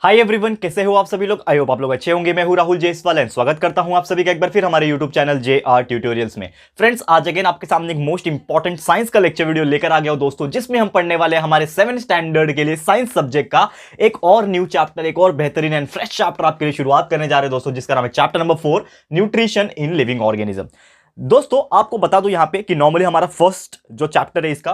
Hi everyone, कैसे हो आप सभी लोग। आई होप आप लोग अच्छे होंगे। मैं हूं राहुल जेसवाल एंड स्वागत करता हूं आप सभी का एक बार फिर हमारे यूट्यूब चैनल JR ट्यूटोरियल्स में। फ्रेंड्स, आज अगेन आपके सामने एक मोस्ट इंपॉर्टेंट साइंस का लेक्चर वीडियो लेकर आ गया हूं दोस्तों, जिसमें हम पढ़ने वाले हैं हमारे 7th स्टैंडर्ड के लिए साइंस सब्जेक्ट का एक और न्यू चैप्टर, एक और बेहतरीन एंड फ्रेश चैप्टर आपके लिए शुरुआत करने जा रहे हैं दोस्तों, जिसका नाम है chapter number 4, nutrition in living organism. दोस्तों, आपको बता दूं यहां पे कि नॉर्मली हमारा फर्स्ट जो चैप्टर है इसका,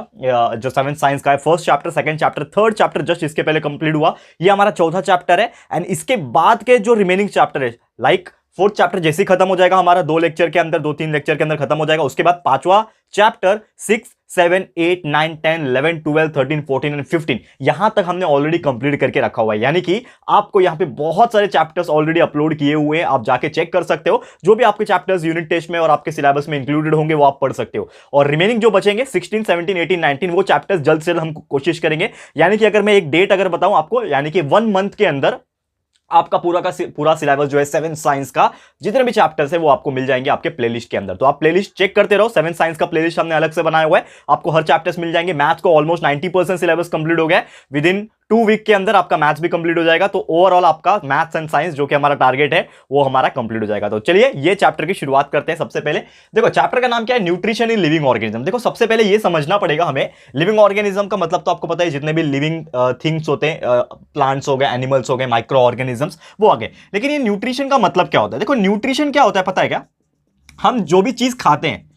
जो 7th साइंस का है, first chapter, second chapter, third chapter just इसके पहले कंप्लीट हुआ। ये हमारा चौथा चैप्टर है एंड इसके बाद के जो रिमेनिंग चैप्टर है, लाइक फोर्थ चैप्टर जैसे ही खत्म हो जाएगा हमारा 2 लेक्चर के अंदर, 2-3 लेक्चर के अंदर खत्म हो जाएगा। उसके बाद पांचवा चैप्टर 6, 7, 8, 9, 10, 11, 12, 13, 14 एंड 15 यहां तक हमने ऑलरेडी कंप्लीट करके रखा हुआ है। यानी कि आपको यहां पे बहुत सारे चैप्टर्स ऑलरेडी अपलोड किए हुए हैं, आप जाके चेक कर सकते हो। जो भी आपके चैप्टर्स यूनिट टेस्ट में और आपके सिलेबस में इंक्लूडेड होंगे वो आप पढ़ सकते हो। और रिमेनिंग जो बचेंगे 16, 17, 18, 19 वो चैप्टर्स जल्द से जल्द हम कोशिश करेंगे। यानी कि अगर मैं एक डेट अगर बताऊं आपको, यानी कि 1 मंथ के अंदर आपका पूरा का पूरा सिलेबस जो है 7th साइंस का, जितने भी चैप्टर्स है वो आपको मिल जाएंगे आपके प्लेलिस्ट के अंदर। तो आप प्लेलिस्ट चेक करते रहो। 7th साइंस का प्लेलिस्ट हमने अलग से बनाया हुआ है, आपको हर चैप्टर्स मिल जाएंगे। मैथ्स को ऑलमोस्ट 90% सिलेबस कंप्लीट हो गया है। विद इन 2 वीक के अंदर आपका मैथ्स भी कंप्लीट हो जाएगा। तो ओवरऑल आपका मैथ्स एंड साइंस जो कि हमारा टारगेट है वो हमारा कंप्लीट हो जाएगा। तो चलिए ये चैप्टर की शुरुआत करते हैं। सबसे पहले देखो, चैप्टर का नाम क्या है, न्यूट्रिशन इन लिविंग ऑर्गेनिज्म। देखो, सबसे पहले ये समझना पड़ेगा हमें, लिविंग ऑर्गेनिज्म का मतलब तो आपको पता है, जितने भी लिविंग थिंग्स होते हैं, प्लांट्स हो गए, एनिमल्स हो गए, माइक्रो ऑर्गेनिजम्स, वो आ गए। लेकिन ये न्यूट्रिशन का मतलब क्या होता है? देखो, न्यूट्रिशन क्या होता है पता है क्या? हम जो भी चीज खाते हैं,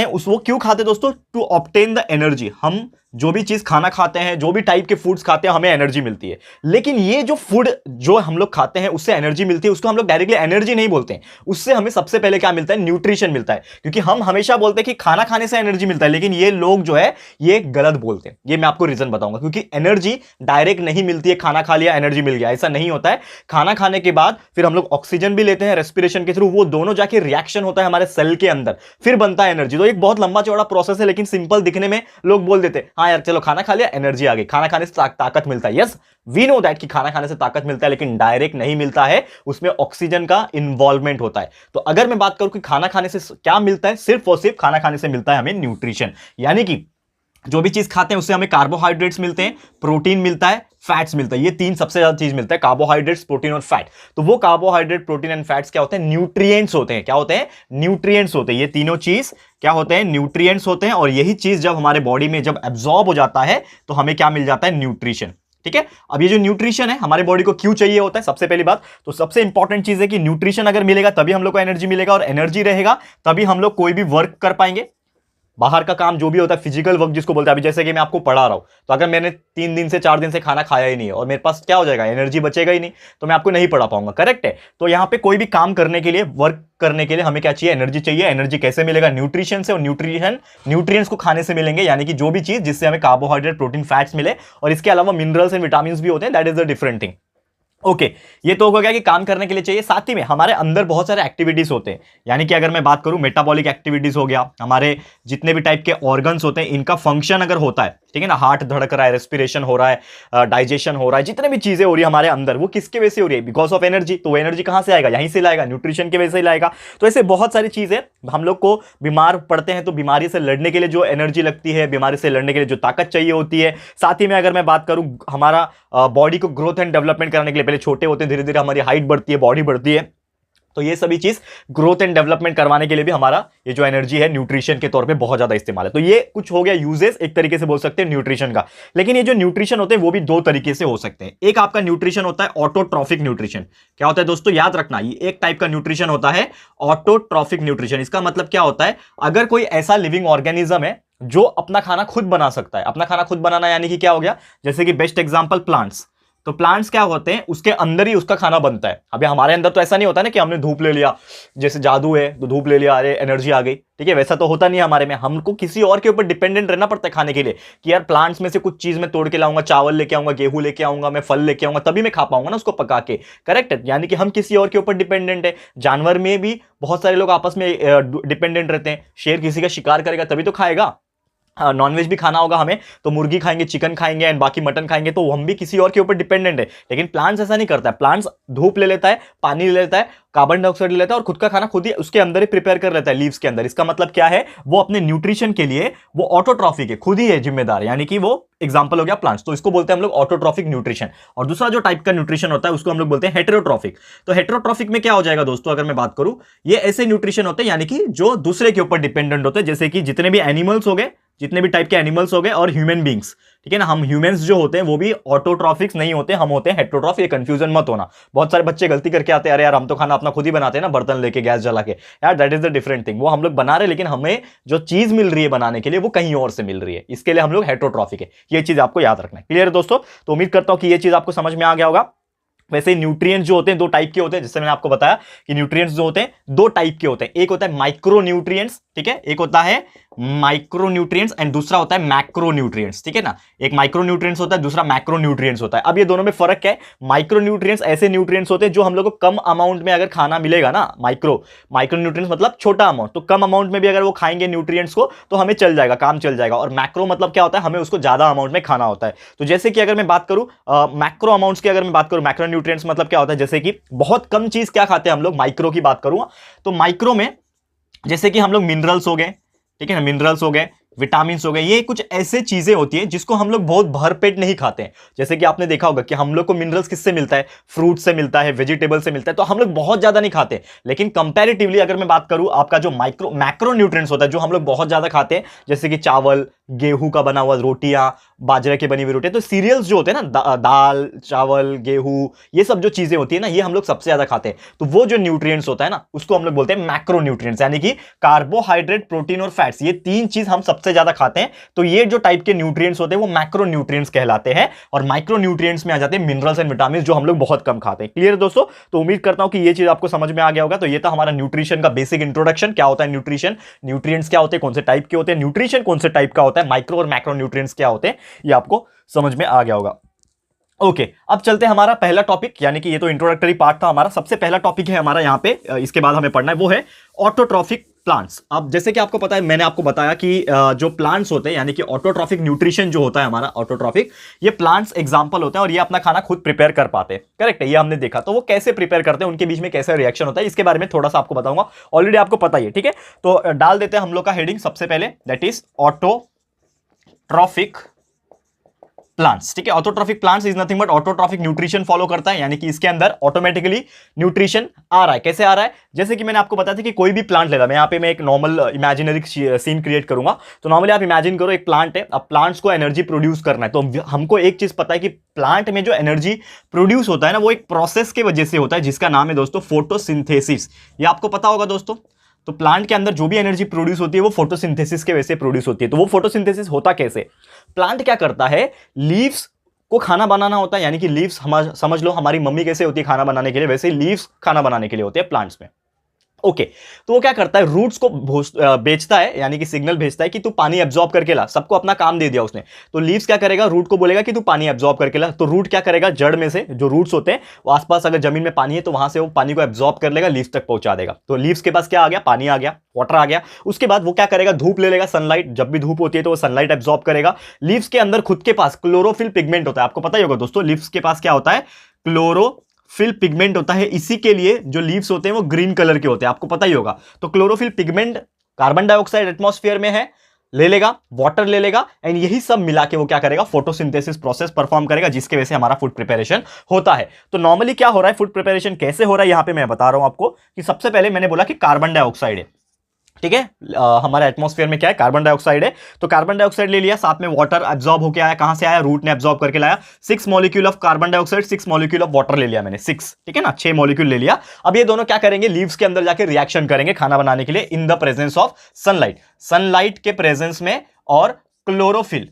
उस वो क्यों खाते हैं दोस्तों? To obtain the energy. हम जो भी चीज खाना खाते हैं, जो भी टाइप के फूड्स खाते हैं, हमें एनर्जी मिलती है। लेकिन ये जो फूड जो हम लोग खाते हैं उससे एनर्जी मिलती है, उसको हम लोग डायरेक्टली एनर्जी नहीं बोलते हैं। उससे हमें सबसे पहले क्या मिलता है? न्यूट्रिशन मिलता है। क्योंकि हम हमेशा बोलते हैं कि खाना खाने से एनर्जी मिलता है, लेकिन ये लोग जो है ये गलत बोलते हैं। ये मैं आपको रीजन बताऊंगा। क्योंकि एनर्जी डायरेक्ट नहीं मिलती है, खाना खा लिया एनर्जी मिल गया, ऐसा नहीं होता है। खाना खाने के बाद फिर हम लोग ऑक्सीजन भी लेते हैं रेस्पिरेशन के थ्रू, वो दोनों जाके रिएक्शन होता है हमारे सेल के अंदर, फिर बनता है एनर्जी। तो एक बहुत लंबा चौड़ा प्रोसेस है, लेकिन सिंपल दिखने में लोग बोल देते हैं हाँ यार चलो खाना खा लिया एनर्जी आ गई, खाना खाने से ताकत मिलता है। यस, वी नो दैट कि खाना खाने से ताकत मिलता है, लेकिन डायरेक्ट नहीं मिलता है, उसमें ऑक्सीजन का इन्वॉल्वमेंट होता है। तो अगर मैं बात करूं कि खाना खाने से क्या मिलता है, सिर्फ और सिर्फ खाना खाने से मिलता है हमें न्यूट्रिशन। यानी कि जो भी चीज खाते हैं उससे हमें कार्बोहाइड्रेट्स मिलते हैं, प्रोटीन मिलता है, फैट्स मिलता है। ये 3 सबसे ज्यादा चीज मिलता है, कार्बोहाइड्रेट्स, प्रोटीन और फैट। तो वो कार्बोहाइड्रेट, प्रोटीन एंड फैट्स क्या होते हैं? न्यूट्रिएंट्स होते हैं। क्या होते हैं? न्यूट्रिएंट्स होते हैं। ये तीनों चीज क्या होते हैं? न्यूट्रिएंट्स होते हैं। और यही चीज जब हमारे बॉडी में जब एब्जॉर्ब हो जाता है तो हमें क्या मिल जाता है? न्यूट्रिशन। ठीक है। अब ये जो न्यूट्रिशन है हमारे बॉडी को क्यों चाहिए होता है? सबसे पहली बात तो सबसे इंपॉर्टेंट चीज है कि न्यूट्रिशन अगर मिलेगा तभी हम लोग को एनर्जी मिलेगा, और एनर्जी रहेगा तभी हम लोग कोई भी वर्क कर पाएंगे। बाहर का काम जो भी होता है, फिजिकल वर्क जिसको बोलते हैं, अभी जैसे कि मैं आपको पढ़ा रहा हूं, तो अगर मैंने 3 दिन से 4 दिन से खाना खाया ही नहीं है और मेरे पास क्या हो जाएगा? एनर्जी बचेगा ही नहीं, तो मैं आपको नहीं पढ़ा पाऊंगा। करेक्ट है। तो यहां पे कोई भी काम करने के लिए, वर्क करने के लिए हमें क्या चाहिए? एनर्जी चाहिए। एनर्जी कैसे मिलेगा? न्यूट्रिशन से। और न्यूट्रिएंट्स को खाने से मिलेंगे, यानी कि जो भी चीज जिससे हमें कार्बोहाइड्रेट, प्रोटीन, फैट्स मिले। और इसके अलावा मिनरल्स एंड विटामिन भी होते हैं, that is the different thing. Okay, ये तो हो गया कि काम करने के लिए चाहिए। साथ ही में हमारे अंदर बहुत सारे एक्टिविटीज होते हैं, यानी कि अगर मैं बात करूं मेटाबॉलिक एक्टिविटीज हो गया, हमारे जितने भी टाइप के ऑर्गन्स होते हैं इनका फंक्शन अगर होता है, ठीक है ना, हार्ट धड़क रहा है, रेस्पिरेशन हो रहा है, डाइजेशन हो रहा है, जितने भी चीजें हो रही है हमारे अंदर, वो किसके वजह से हो रही है? Because of energy. तो वो एनर्जी कहां से आएगा? यहीं से लाएगा, न्यूट्रिशन की वजह से लाएगा। तो ऐसे बहुत सारी चीजें, हम लोग को बीमार पड़ते हैं तो बीमारी से लड़ने के लिए जो एनर्जी लगती है, बीमारी से लड़ने के लिए जो ताकत चाहिए होती है। साथ ही में अगर मैं बात करूं हमारा बॉडी को ग्रोथ एंड डेवलपमेंट कराने के लिए, पहले छोटे होते हैं, धीरे धीरे हमारी हाइट बढ़ती है, बॉडी बढ़ती है, तो ये सभी चीज ग्रोथ एंड डेवलपमेंट करवाने के लिए भी हमारा ये जो एनर्जी है न्यूट्रिशन के तौर पे बहुत ज्यादा इस्तेमाल है। तो ये कुछ हो गया यूजेस, एक तरीके से बोल सकते हैं न्यूट्रिशन का। लेकिन ये जो न्यूट्रिशन होते हैं वो भी 2 तरीके से हो सकते हैं। एक आपका न्यूट्रिशन होता है ऑटोट्रॉफिक न्यूट्रिशन। क्या होता है दोस्तों? याद रखना, ये एक टाइप का न्यूट्रिशन होता है ऑटोट्रॉफिक न्यूट्रिशन। इसका मतलब क्या होता है? अगर कोई ऐसा लिविंग ऑर्गेनिज्म है जो अपना खाना खुद बना सकता है। अपना खाना खुद बनाना यानी कि क्या हो गया? जैसे कि बेस्ट एग्जांपल प्लांट्स। तो प्लांट्स क्या होते हैं? उसके अंदर ही उसका खाना बनता है। अभी हमारे अंदर तो ऐसा नहीं होता ना कि हमने धूप ले लिया, जैसे जादू है तो धूप ले लिया, अरे एनर्जी आ गई, ठीक है, वैसा तो होता नहीं है हमारे में। हमको किसी और के ऊपर डिपेंडेंट रहना पड़ता है खाने के लिए, कि यार प्लांट्स में से कुछ चीज मैं तोड़ के लाऊंगा, चावल लेके आऊंगा, गेहूं लेके आऊंगा, मैं फल लेके आऊंगा, तभी मैं खा पाऊंगा ना उसको पका के। करेक्ट है। यानी कि हम किसी और के ऊपर डिपेंडेंट है। जानवर में भी बहुत सारे लोग आपस में डिपेंडेंट रहते हैं। शेर किसी का शिकार करेगा तभी तो खाएगा, नॉनवेज भी खाना होगा हमें, तो मुर्गी खाएंगे, चिकन खाएंगे एंड बाकी मटन खाएंगे, तो हम भी किसी और के ऊपर डिपेंडेंट है। लेकिन प्लांट्स ऐसा नहीं करता है। प्लांट्स धूप ले लेता है, पानी ले लेता है, कार्बन डाइऑक्साइड ले लेता है और खुद का खाना खुद ही उसके अंदर ही प्रिपेयर कर लेता है, लीव्स के अंदर। इसका मतलब क्या है, वो अपने न्यूट्रिशन के लिए वो ऑटोट्रॉफिक है, खुद ही है जिम्मेदार, यानी कि वो एग्जांपल हो गया प्लांट्स। तो इसको बोलते हैं हम लोग ऑटोट्रॉफिक न्यूट्रिशन। और दूसरा जो टाइप का न्यूट्रिशन होता है उसको हम लोग बोलते हैं हेटेरोट्रॉफिक। तो हेटेरोट्रॉफिक में क्या हो जाएगा दोस्तों, अगर मैं बात करूं, ये ऐसे न्यूट्रिशन होते हैं यानी कि जो दूसरे के ऊपर डिपेंडेंट होते हैं, जैसे कि जितने भी एनिमल्स हो गए, जितने भी टाइप के एनिमल्स हो गए और ह्यूमन बींग्स, ठीक है ना। हम ह्यूमंस जो होते हैं वो भी ऑटोट्रॉफिक्स नहीं होते, हम होते हैं हेटेरोट्रॉफिक। ये कंफ्यूजन मत होना। बहुत सारे बच्चे गलती करके आते हैं, अरे यार हम तो खाना अपना खुद ही बनाते हैं ना, बर्तन लेके गैस जला के। यार that is the different thing. वो हम लोग बना रहे हैं, लेकिन हमें जो चीज मिल रही है बनाने के लिए वो कहीं और से मिल रही है, इसके लिए हम लोग हेटेरोट्रॉफिक है। ये चीज आपको याद रखना है। क्लियर है दोस्तों? तो उम्मीद करता हूं कि ये चीज आपको समझ में आ गया होगा। वैसे न्यूट्रिएंट्स जो होते हैं दो टाइप के होते हैं, जैसे मैंने आपको बताया कि न्यूट्रिएंट्स जो होते हैं दो टाइप के होते हैं। एक होता है माइक्रो न्यूट्रिएंट्स, ठीक है, एक होता है माइक्रो न्यूट्रिएंट्स एंड दूसरा होता है मैक्रो न्यूट्रिएंट्स, ठीक है ना। एक माइक्रो न्यूट्रिएंट्स होता है, दूसरा मैक्रो न्यूट्रिएंट्स होता है। अब ये दोनों में फर्क क्या है? माइक्रो न्यूट्रिएंट्स ऐसे न्यूट्रिएंट्स होते हैं जो हम लोग को कम अमाउंट में अगर खाना मिलेगा ना, माइक्रो न्यूट्रिएंट्स मतलब छोटा अमाउंट, तो कम अमाउंट में भी अगर वो खाएंगे न्यूट्रिएंट्स को तो हमें चल जाएगा, काम चल जाएगा। और मैक्रो मतलब क्या होता है, हमें उसको ज्यादा अमाउंट में खाना होता है। तो जैसे कि अगर मैं बात करूं मैक्रो अमाउंट्स की, अगर मैं बात करूं मैक्रो न्यूट्रिएंट्स मतलब क्या होता है, जैसे कि बहुत कम चीज क्या खाते हैं हम लोग, माइक्रो की बात करूंगा तो माइक्रो में जैसे कि हम लोग मिनरल्स हो गए, ठीक है ना, मिनरल्स हो गए, विटामिन हो गए, ये कुछ ऐसे चीजें होती हैं जिसको हम लोग बहुत भरपेट नहीं खाते हैं। जैसे कि आपने देखा होगा कि हम लोग को मिनरल्स किससे मिलता है, फ्रूट से मिलता है, वेजिटेबल से मिलता है, तो हम लोग बहुत ज्यादा नहीं खाते। लेकिन कंपैरेटिवली अगर मैं बात करूं, आपका जो मैक्रो न्यूट्रिएंट्स होता है जो हम लोग बहुत ज्यादा खाते हैं, जैसे कि चावल, गेहूं का बना हुआ रोटियां, बाजरे की बनी हुई रोटियां, तो सीरियल्स जो होते हैं ना, दाल, चावल, गेहूं, ये सब जो चीजें होती है ना, ये हम लोग सबसे ज्यादा खाते हैं। तो वो जो न्यूट्रिएंट्स होता है ना, उसको हम लोग बोलते हैं मैक्रो न्यूट्रिएंट्स, यानी कि कार्बोहाइड्रेट, प्रोटीन और फैट्स, ये तीन चीज हम सबसे ज्यादा खाते हैं। तो ये जो टाइप के न्यूट्रिएंट्स होते हैं वो मैक्रो न्यूट्रिएंट्स कहलाते हैं। और माइक्रो न्यूट्रिएंट्स में आ जाते हैं मिनरल्स एंड विटामिन जो हम लोग बहुत कम खाते हैं। क्लियर है दोस्तों? तो उम्मीद करता हूं कि ये चीज आपको समझ में आ गया होगा। तो ये था हमारा न्यूट्रिशन का बेसिक इंट्रोडक्शन। क्या होता है न्यूट्रिशन, न्यूट्रिएंट्स क्या होते हैं, कौन से टाइप के होते हैं, न्यूट्रिशन कौन से टाइप का होता है, माइक्रो और मैक्रो न्यूट्रिएंट्स क्या होते हैं, ये आपको समझ में आ गया होगा। ओके, अब चलते हैं हमारा पहला टॉपिक, यानी कि ये तो इंट्रोडक्टरी पार्ट था हमारा। सबसे पहला टॉपिक है हमारा यहाँ पे, इसके बाद हमें पढ़ना है, वो है ऑटोट्रॉफिक प्लांट्स। अब जैसे कि आपको पता है, मैंने आपको बताया कि जो प्लांट्स होते हैं, यानी कि ऑटोट्रॉफिक न्यूट्रिशन जो होता है हमारा, ऑटोट्रॉफिक, ये प्लांट्स एग्जांपल होते हैं और ये अपना खाना खुद प्रिपेयर कर पाते हैं। करेक्ट है, ये हमने देखा। तो वो कैसे प्रिपेयर करते हैं, उनके बीच में कैसे रिएक्शन होता है, इसके बारे में थोड़ा सा आपको बताऊंगा। ऑलरेडी आपको पता ही है, ठीक है। तो डाल देते हैं हम लोग का हेडिंग सबसे पहले, दैट इज ऑटोट्रॉफिक प्लांट्स, ठीक है। Autotrophic plants is nothing but autotrophic nutrition follow करता है, यानी कि इसके अंदर ऑटोमेटिकली न्यूट्रिशन आ रहा है। कैसे आ रहा है? जैसे कि मैंने आपको बताया था कि कोई भी प्लांट ले रहा, मैं यहाँ पे मैं एक नॉर्मल इमेजिनरी सीन क्रिएट करूंगा। तो नॉर्मली आप इमेजिन करो एक प्लांट है, अब प्लांट्स को एनर्जी प्रोड्यूस करना है। तो हमको एक चीज पता है कि प्लांट में जो एनर्जी प्रोड्यूस होता है ना, वो एक प्रोसेस के वजह से होता है, जिसका नाम है दोस्तों फोटोसिंथेसिस। ये आपको पता होगा दोस्तों। तो प्लांट के अंदर जो भी एनर्जी प्रोड्यूस होती है वो फोटोसिंथेसिस के वजह से प्रोड्यूस होती है। तो वो फोटोसिंथेसिस होता कैसे? प्लांट क्या करता है, लीव्स को खाना बनाना होता है, यानी कि लीव्स समझ लो हमारी मम्मी कैसे होती है खाना बनाने के लिए, वैसे ही लीव्स खाना बनाने के लिए होते हैं प्लांट्स में। ओके, तो वो क्या करता है, रूट्स को बेचता है, यानी कि सिग्नल भेजता है कि तू पानी एब्जॉर्ब करके ला। सबको अपना काम दे दिया उसने। तो लीव्स क्या करेगा, रूट को बोलेगा कि तू पानी एब्जॉर्ब करके ला। तो रूट क्या करेगा, जड़ में से जो रूट्स होते हैं वो आसपास अगर जमीन में पानी है तो वहां से वो पानी को एब्जॉर्ब कर लेगा, लीव्स तक पहुंचा देगा। तो लीव्स के पास क्या आ गया, पानी आ गया, वाटर आ गया। उसके बाद वो क्या करेगा, धूप ले लेगा, सनलाइट, जब भी धूप होती है तो वो सनलाइट एब्जॉर्ब करेगा। लीव्स के अंदर खुद के पास क्लोरोफिल पिगमेंट होता है, आपको पता ही होगा दोस्तों। लीव्स के पास क्या होता है, क्लोरोफिल पिगमेंट होता है। इसी के लिए जो लीव्स होते हैं वो ग्रीन कलर के होते हैं, आपको पता ही होगा। तो chlorophyll pigment, carbon dioxide atmosphere में है, ले लेगा, वाटर ले लेगा, एंड यही सब मिला के वो क्या करेगा, फोटोसिंथेसिस प्रोसेस परफॉर्म करेगा, जिसके वजह से हमारा फूड प्रिपरेशन होता है। तो नॉर्मली क्या हो रहा है, फूड प्रिपरेशन कैसे हो रहा है, यहां पे मैं बता रहा हूं आपको कि सबसे पहले मैंने बोला कि कार्बन डाइऑक्साइड है, ठीक है। हमारे एटमॉस्फेयर में क्या है, कार्बन डाइऑक्साइड है। तो कार्बन डाइऑक्साइड ले लिया, साथ में वाटर एब्जॉर्ब होकर आया, कहां से आया, रूट ने एब्जॉर्ब करके लाया। 6 molecule of carbon dioxide, 6 molecule of water ले लिया मैंने, 6, ठीक है ना, 6 मॉलिक्यूल ले लिया। अब ये दोनों क्या करेंगे, लीव्स के अंदर जाके रिएक्शन करेंगे खाना बनाने के लिए in the presence of sunlight, sunlight के प्रेजेंस में। और क्लोरोफिल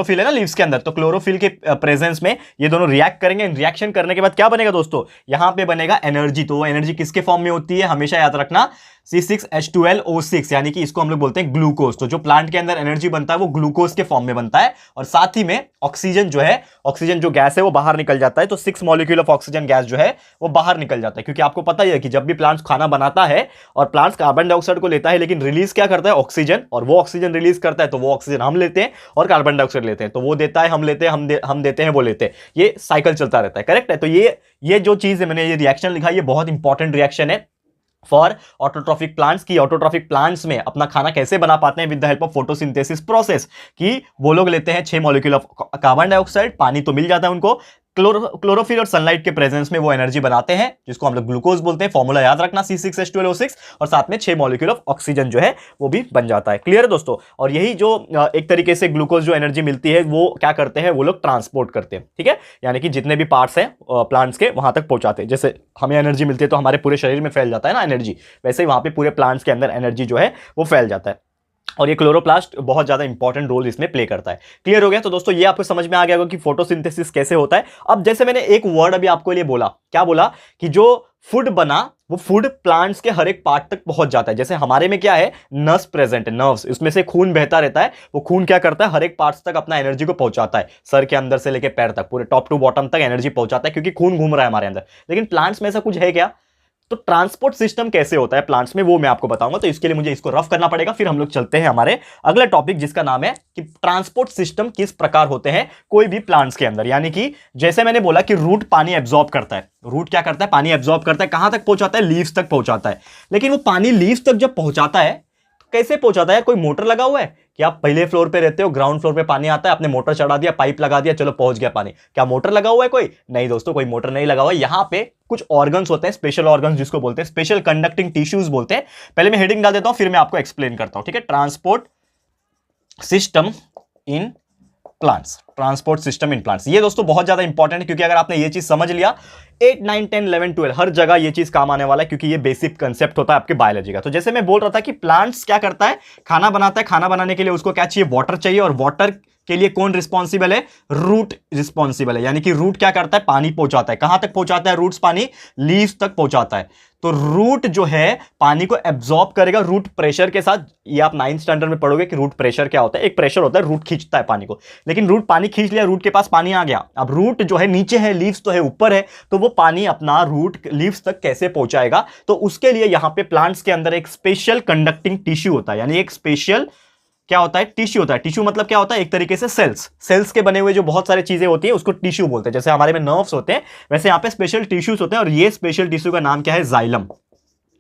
है ना लीव्स के अंदर, तो क्लोरोफिल के प्रेजेंस में ये दोनों रिएक्ट करेंगे। रिएक्शन करने के बाद क्या बनेगा दोस्तों, यहां पे बनेगा एनर्जी। तो वो एनर्जी किसके फॉर्म में होती है, हमेशा याद रखना, C6H12O6 यानी कि इसको हम लोग बोलते हैं ग्लूकोज। तो जो प्लांट के अंदर एनर्जी बनता है वो ग्लूकोज के फॉर्म में बनता है, और साथ ही में ऑक्सीजन जो है, ऑक्सीजन जो गैस है वो बाहर निकल जाता है। तो 6 मॉलिक्यूल ऑफ ऑक्सीजन गैस जो है वो बाहर निकल जाता है, क्योंकि आपको पता ही है कि जब भी प्लांट्स खाना बनाता है और प्लांट्स कार्बन डाइऑक्साइड को लेता है, लेकिन रिलीज क्या करता है, ऑक्सीजन, और वो ऑक्सीजन रिलीज करता है तो वो ऑक्सीजन हम लेते हैं और कार्बन डाइऑक्साइड लेते हैं, तो वो देता है, हम लेते हैं, हम देते हैं, वो लेते हैं, ये साइकिल चलता रहता है। करेक्ट है? तो ये जो चीज है, मैंने ये रिएक्शन लिखा है, ये बहुत इंपॉर्टेंट रिएक्शन है फॉर ऑटोट्रॉफिक प्लांट्स की। ऑटोट्रॉफिक प्लांट्स में अपना खाना कैसे बना पाते हैं, with the help of photosynthesis process, कि वो लोग लेते हैं 6 मॉलिक्यूल ऑफ कार्बन डाइऑक्साइड, पानी तो मिल जाता है उनको, क्लोरोफिल और सनलाइट के प्रेजेंस में वो एनर्जी बनाते हैं, जिसको हम लोग ग्लूकोज बोलते हैं। फॉर्मूला याद रखना, C6H12O6, और साथ में 6 मॉलिक्यूल ऑफ ऑक्सीजन जो है वो भी बन जाता है। क्लियर है दोस्तों? और यही जो एक तरीके से ग्लूकोज जो एनर्जी मिलती है वो क्या करते हैं, वो लोग ट्रांसपोर्ट करते हैं। ठीक है? यानी कि जितने भी पार्ट्स हैं प्लांट्स के, वहां तक पहुंचाते हैं। जैसे हमें एनर्जी मिलती है तो हमारे पूरे शरीर में फैल जाता है ना एनर्जी, वैसे ही वहां पे पूरे प्लांट्स के अंदर एनर्जी जो है वो फैल जाता है, और ये क्लोरोप्लास्ट बहुत ज्यादा इंपॉर्टेंट रोल इसमें प्ले करता है। क्लियर हो गया? तो दोस्तों ये आपको समझ में आ गया होगा कि फोटोसिंथेसिस कैसे होता है। अब जैसे मैंने एक वर्ड अभी आपको लिए बोला, क्या बोला, कि जो फूड बना वो फूड प्लांट्स के हर एक पार्ट तक पहुंच जाता है। जैसे हमारे में क्या है, नर्व्स प्रेजेंट है, नर्व्स, उसमें से खून बहता रहता है, वो खून क्या करता है, हर एक पार्ट्स तक अपना एनर्जी को पहुंचाता है, सर के अंदर से लेके पैर तक, पूरे टॉप टू बॉटम तक एनर्जी पहुंचाता है, क्योंकि खून घूम रहा है हमारे अंदर। लेकिन प्लांट्स में ऐसा कुछ है क्या? तो ट्रांसपोर्ट सिस्टम कैसे होता है प्लांट्स में, वो मैं आपको बताऊंगा। तो इसके लिए मुझे इसको रफ करना पड़ेगा, फिर हम लोग चलते हैं हमारे अगले टॉपिक, जिसका नाम है कि ट्रांसपोर्ट सिस्टम किस प्रकार होते हैं कोई भी प्लांट्स के अंदर। यानी कि जैसे मैंने बोला कि रूट पानी एब्जॉर्ब करता है, रूट क्या करता है, पानी एब्जॉर्ब करता है, कहां तक पहुंचाता है, लीव्स तक पहुंचाता है। लेकिन वो पानी लीव्स तक जब पहुंचाता है, कैसे पहुंचाता है? कोई मोटर लगा हुआ है कि आप पहले फ्लोर पे रहते हो, ग्राउंड फ्लोर पे पानी आता है, आपने मोटर चढ़ा दिया, पाइप लगा दिया, चलो पहुंच गया पानी? क्या मोटर लगा हुआ है कोई? नहीं दोस्तों, कोई मोटर नहीं लगा हुआ है। यहां पे कुछ ऑर्गन्स होते हैं, स्पेशल ऑर्गन्स, जिसको बोलते हैं स्पेशल कंडक्टिंग टिश्यूज बोलते हैं। पहले मैं हेडिंग डाल देता हूं, फिर मैं आपको एक्सप्लेन करता हूं। ठीक है? Transport system in plants, transport system in plants, ये दोस्तों बहुत ज्यादा इंपॉर्टेंट है, क्योंकि अगर आपने ये चीज समझ लिया, 8, 9, 10, 11, 12 हर जगह ये चीज काम आने वाला है, क्योंकि ये बेसिक कंसेप्ट होता है आपके बायोलॉजी का। तो जैसे मैं बोल रहा था कि प्लांट्स क्या करता है, खाना बनाता है, खाना बनाने के लिए उसको क्या चाहिए, वाटर चाहिए, और वाटर के लिए कौन रिस्पॉन्सिबल है, रूट रिस्पॉन्सिबल है। यानी कि रूट क्या करता है, पानी पहुंचाता है। कहां तक पहुंचाता है रूट्स पानी? लीव्स तक पहुंचाता है। तो रूट जो है पानी को एब्जॉर्ब करेगा रूट प्रेशर के साथ। ये आप 9th स्टैंडर्ड में पढ़ोगे कि रूट प्रेशर क्या होता है। एक प्रेशर होता है, रूट खींचता है पानी को, लेकिन रूट पानी खींच लिया, रूट के पास पानी आ गया। अब रूट जो है नीचे है, लीव्स तो है ऊपर है, तो वो पानी अपना रूट लीव्स तक कैसे पहुंचाएगा? तो उसके लिए यहां पे प्लांट्स के अंदर एक स्पेशल कंडक्टिंग टिश्यू होता है, यानी एक स्पेशल क्या होता है, टिश्यू होता है। टिश्यू मतलब क्या होता है, एक तरीके से सेल्स के बने हुए जो बहुत सारी चीजें होती है उसको टिश्यू बोलते हैं। जैसे हमारे में नर्व्स होते हैं, वैसे यहां पे स्पेशल टिश्यूज होते हैं, और ये स्पेशल टिश्यू का नाम क्या है, जाइलम,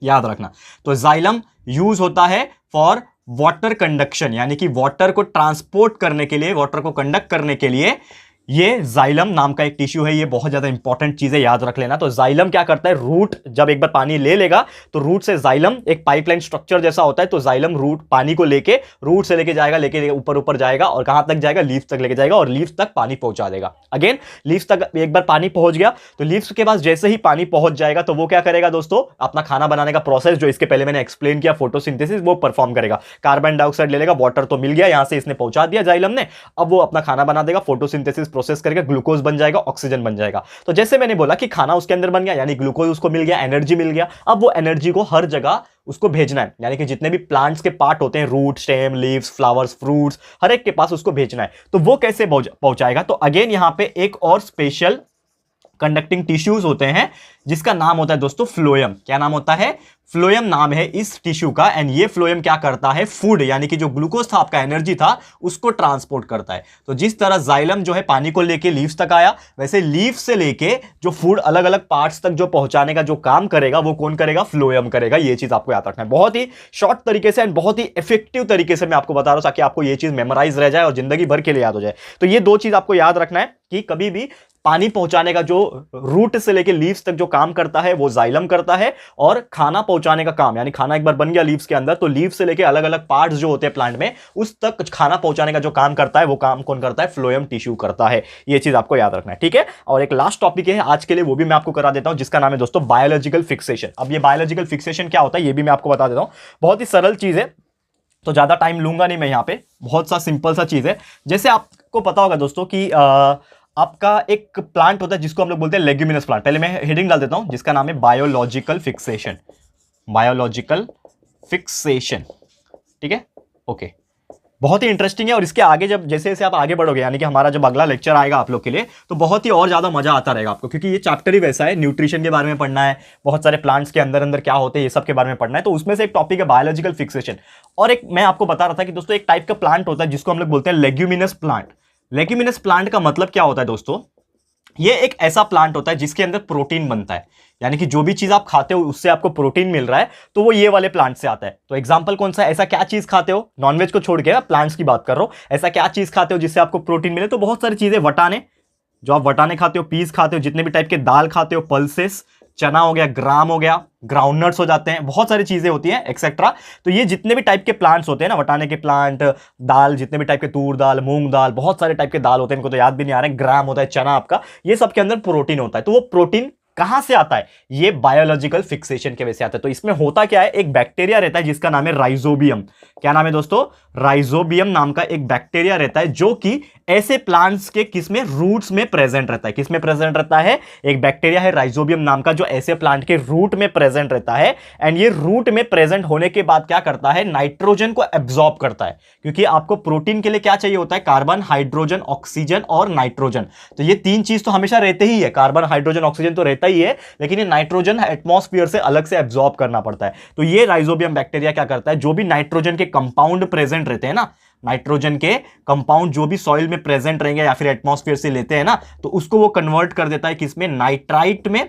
याद रखना। तो जाइलम यूज होता है फॉर वाटर कंडक्शन, यानी कि वाटर को ट्रांसपोर्ट करने के लिए, वाटर को कंडक्ट करने के लिए ये जाइलम नाम का एक टिश्यू है। ये बहुत ज्यादा इंपॉर्टेंट चीज है, याद रख लेना। तो जाइलम क्या करता है, रूट जब एक बार पानी ले लेगा तो रूट से जाइलम एक पाइपलाइन स्ट्रक्चर जैसा होता है, तो जाइलम रूट पानी को लेके रूट से लेके जाएगा, लेके ऊपर ऊपर जाएगा, और कहां तक जाएगा, लीव्स तक लेके जाएगा, और लीव्स तक पानी पहुंचा देगा। अगेन लीव्स तक एक बार पानी पहुंच गया, तो लीव्स के पास जैसे ही पानी पहुंच जाएगा तो वो क्या करेगा दोस्तों, अपना खाना बनाने का प्रोसेस जो इसके पहले मैंने एक्सप्लेन किया, फोटोसिंथेसिस, वो परफॉर्म करेगा। कार्बन डाइऑक्साइड ले लेगा, वाटर तो मिल गया, यहां से इसने पहुंचा दिया जाइलम ने, अब वो अपना खाना बना देगा, फोटोसिंथेसिस प्रोसेस करेगा, ग्लूकोज बन जाएगा, ऑक्सीजन बन जाएगा। तो जैसे मैंने बोला कि खाना उसके अंदर बन गया, यानी ग्लूकोज उसको मिल गया, एनर्जी मिल गया। अब वो एनर्जी को हर जगह उसको भेजना है, यानी कि जितने भी प्लांट्स के पार्ट होते हैं, root, stem, leaves, flowers, fruits, हर एक के पास उसको भेजना है। तो वो कैसे पहुंचाएगा? तो अगेन यहां पे एक और स्पेशल कंडक्टिंग टिश्यूज होते हैं, जिसका नाम होता है दोस्तों फ्लोएम। क्या नाम होता है? फ्लोएम नाम है इस टिश्यू का। एंड ये फ्लोएम क्या करता है, फूड यानी कि जो ग्लूकोज था, आपका एनर्जी था, उसको ट्रांसपोर्ट करता है। तो जिस तरह जाइलम जो है पानी को लेके लीव्स तक आया, वैसे लीव्स से लेके जो फूड अलग अलग पार्ट्स तक जो पहुंचाने का जो काम करेगा, वो कौन करेगा, फ्लोएम करेगा। ये चीज आपको याद रखना है, बहुत ही शॉर्ट तरीके से एंड बहुत ही इफेक्टिव तरीके से मैं आपको बता रहा हूं, ताकि आपको ये चीज मेमोराइज रह जाए और जिंदगी भर के लिए याद हो जाए। तो ये दो चीज आपको याद रखना है कि कभी भी पानी पहुंचाने का जो रूट से लेके लीव्स तक जो काम करता है वो जाइलम करता है, और खाना पहुंचाने का काम, यानी खाना एक बार बन गया लीव्स के अंदर, तो लीव्स से लेके अलग अलग पार्ट्स जो होते हैं प्लांट में, उस तक खाना पहुंचाने का जो काम करता है, वो काम कौन करता है, फ्लोएम टिश्यू करता है। ये चीज आपको याद रखना है, ठीक है। और एक लास्ट टॉपिक है आज के लिए, वो भी मैं आपको करा देता हूं, जिसका नाम है दोस्तों बायोलॉजिकल फिक्सेशन। अब ये बायोलॉजिकल फिक्सेशन क्या होता है, ये भी मैं आपको बता देता हूं। बहुत ही सरल चीज है, तो ज्यादा टाइम लूंगा नहीं मैं यहां पे, बहुत सा सिंपल सा चीज है। जैसे आपको पता होगा दोस्तों कि आपका एक प्लांट होता है जिसको हम लोग बोलते हैं लेग्यूमिनस प्लांट। पहले मैं हेडिंग डाल देता हूं, जिसका नाम है बायोलॉजिकल फिक्सेशन। Biological fixation. ठीक है, ओके, बहुत ही इंटरेस्टिंग है। और इसके आगे जब जैसे जैसे आप आगे बढ़ोगे, यानी कि हमारा जब अगला लेक्चर आएगा आप लोग के लिए, तो बहुत ही और ज्यादा मजा आता रहेगा आपको, क्योंकि ये चैप्टर ही वैसा है। न्यूट्रिशन के बारे में पढ़ना है, बहुत सारे प्लांट्स के अंदर अंदर क्या होते हैं ये सब के बारे में पढ़ना है। तो उसमें से एक टॉपिक है बायोलॉजिकल फिक्सेशन। और एक मैं आपको बता रहा था कि दोस्तों एक टाइप का प्लांट होता है जिसको हम लोग बोलते हैं लेग्यूमिनस प्लांट। लेग्यूमिनस प्लांट का मतलब क्या होता है दोस्तों, ये एक ऐसा प्लांट होता है जिसके अंदर प्रोटीन बनता है, यानी कि जो भी चीज आप खाते हो उससे आपको प्रोटीन मिल रहा है, तो वो ये वाले प्लांट से आता है। तो एग्जांपल कौन सा है, ऐसा क्या चीज खाते हो, नॉनवेज को छोड़ के प्लांट्स की बात कर रहा हूं, ऐसा क्या चीज खाते हो जिससे आपको प्रोटीन मिले? तो बहुत सारी चीजें, वटाने, जो आप वटाने खाते हो, पीस खाते हो, जितने भी टाइप के दाल खाते हो, पल्सेस, चना हो गया, ग्राम हो गया, ग्राउंडनट्स हो जाते हैं, बहुत सारी चीजें होती हैं एक्सेट्रा। तो ये जितने भी टाइप के प्लांट्स होते हैं ना, वटाने के प्लांट, दाल, जितने भी टाइप के, तूर दाल, मूंग दाल, बहुत सारे टाइप के दाल होते हैं, इनको तो याद भी नहीं आ रहा है, ग्राम होता है, चना आपका, ये सब के अंदर प्रोटीन होता है। तो वो प्रोटीन कहां से आता है, ये बायोलॉजिकल फिक्सेशन के वजह से आता है। तो इसमें होता क्या है, एक बैक्टीरिया रहता है जिसका नाम है राइजोबियम। क्या नाम है दोस्तों, राइजोबियम नाम का एक बैक्टीरिया रहता है जो कि ऐसे प्लांट्स के किसमें, रूट्स में प्रेजेंट रहता है। किसमें प्रेजेंट रहता है, एक बैक्टीरिया है राइजोबियम नाम का जो ऐसे प्लांट के रूट में प्रेजेंट रहता है। एंड ये रूट में प्रेजेंट होने के बाद क्या करता है, नाइट्रोजन को एब्जॉर्ब करता है, क्योंकि आपको प्रोटीन के लिए क्या चाहिए होता है, कार्बन, हाइड्रोजन, ऑक्सीजन और नाइट्रोजन। तो ये तीन चीज तो हमेशा रहते ही है, कार्बन, हाइड्रोजन, ऑक्सीजन तो रहता ही है, लेकिन ये नाइट्रोजन एटमॉस्फेयर से अलग से एब्जॉर्ब करना पड़ता है। तो ये राइजोबियम बैक्टीरिया क्या करता है, जो भी नाइट्रोजन के कंपाउंड प्रेजेंट रहते हैं ना, नाइट्रोजन के कंपाउंड जो भी सॉइल में प्रेजेंट रहेंगे या फिर एटमॉस्फेयर से लेते हैं ना, तो उसको वो कन्वर्ट कर देता है किसमें, नाइट्राइट में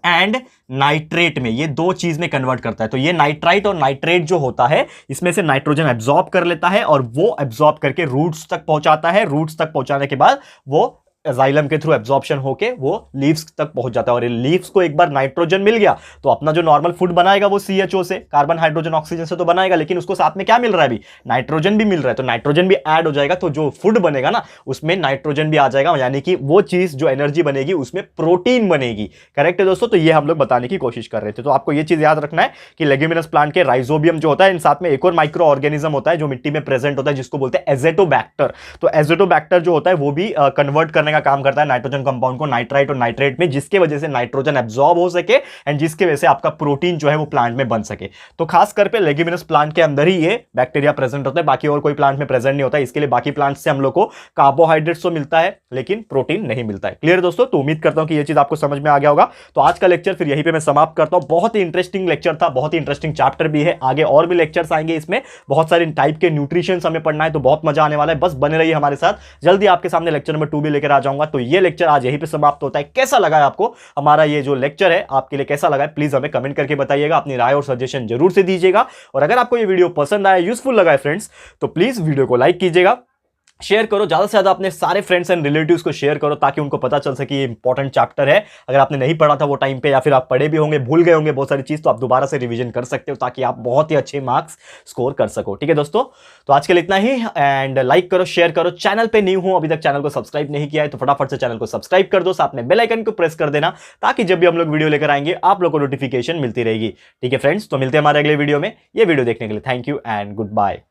एंड नाइट्रेट में। ये दो चीज में कन्वर्ट करता है। तो ये नाइट्राइट और नाइट्रेट जो होता है, इसमें से नाइट्रोजन एब्जॉर्ब कर लेता है और वो एब्जॉर्ब करके रूट्स तक पहुंचाता है। रूट्स तक पहुंचाने के बाद वो जाइलम के थ्रू एब्जॉर्प्शन होके वो लीव्स तक पहुंच जाता है। और लीव्स को एक बार नाइट्रोजन मिल गया तो अपना जो नॉर्मल फूड बनाएगा वो CHO से, कार्बन, हाइड्रोजन, ऑक्सीजन से तो बनाएगा, लेकिन उसको साथ में क्या मिल रहा है, अभी नाइट्रोजन भी मिल रहा है। तो नाइट्रोजन भी ऐड हो जाएगा, तो जो फूड बनेगा ना उसमें नाइट्रोजन भी आ जाएगा, यानी कि वो चीज जो एनर्जी बनेगी उसमें प्रोटीन बनेगी। करेक्ट है दोस्तों, तो ये हम लोग बताने की कोशिश कर रहे थे। तो आपको ये चीज याद रखना है कि लेग्यूमिनस प्लांट के राइजोबियम जो होता है, इन साथ में एक और माइक्रो ऑर्गेनिज्म होता है जो मिट्टी में प्रेजेंट होता है, जिसको बोलते हैं एज़ोटोबैक्टर। तो एज़ोटोबैक्टर जो होता है वो भी कन्वर्ट करने का काम करता है नाइट्रोजन कंपाउंड को नाइट्राइट और नाइट्रेट में, जिसके वजह से नाइट्रोजन एब्जॉर्ब हो सके एंड जिसके वजह से आपका प्रोटीन जो है वो प्लांट में बन सके। तो खास कर पे लेग्यूमिनस प्लांट के अंदर ही ये बैक्टीरिया प्रेजेंट होता है, बाकी और कोई प्लांट में प्रेजेंट नहीं होता है। इसके लिए बाकी प्लांट से हम लोग को कार्बोहाइड्रेट्स तो मिलता है लेकिन प्रोटीन नहीं मिलता है। क्लियर दोस्तों, तो उम्मीद करता हूं कि ये चीज आपको समझ में आ गया होगा। तो आज का लेक्चर फिर यहीं पे मैं समाप्त करता हूं। बहुत ही इंटरेस्टिंग लेक्चर था, बहुत ही इंटरेस्टिंग चैप्टर भी है, आगे और भी लेक्चर्स आएंगे, इसमें बहुत सारे टाइप के न्यूट्रिशन हमें पढ़ना है, तो बहुत मजा आने वाला है। बस बने रहिए हमारे साथ, जल्दी आपके सामने लेक्चर नंबर 2 भी लेकर आ जाऊंगा। तो ये लेक्चर आज यहीं पे समाप्त होता है। कैसा लगा है आपको हमारा ये जो लेक्चर है, आपके लिए कैसा लगा है, प्लीज हमें कमेंट करके बताइएगा, अपनी राय और सजेशन जरूर से दीजिएगा। और अगर आपको ये वीडियो पसंद आया, यूजफुल लगा है फ्रेंड्स, तो प्लीज वीडियो को लाइक कीजिएगा, शेयर करो, ज्यादा से ज्यादा अपने सारे फ्रेंड्स एंड रिलेटिव्स को शेयर करो, ताकि उनको पता चल सके ये इंपॉर्टेंट चैप्टर है। अगर आपने नहीं पढ़ा था वो टाइम पे, या फिर आप पढ़े भी होंगे, भूल गए होंगे बहुत सारी चीज, तो आप दोबारा से रिवीजन कर सकते हो, ताकि आप बहुत ही अच्छे मार्क्स स्कोर कर सको। ठीक है दोस्तों, तो आज के लिए इतना ही। एंड लाइक करो, शेयर करो, चैनल पे न्यू हूं, अभी तक चैनल को सब्सक्राइब नहीं किया है तो फटाफट से चैनल को सब्सक्राइब कर दो, साथ में बेल आइकन को प्रेस कर देना, ताकि जब भी हम लोग वीडियो लेकर आएंगे आप लोग को नोटिफिकेशन मिलती रहेगी। ठीक है फ्रेंड्स, तो मिलते हैं हमारे अगले वीडियो में। ये वीडियो देखने के लिए thank you and good bye.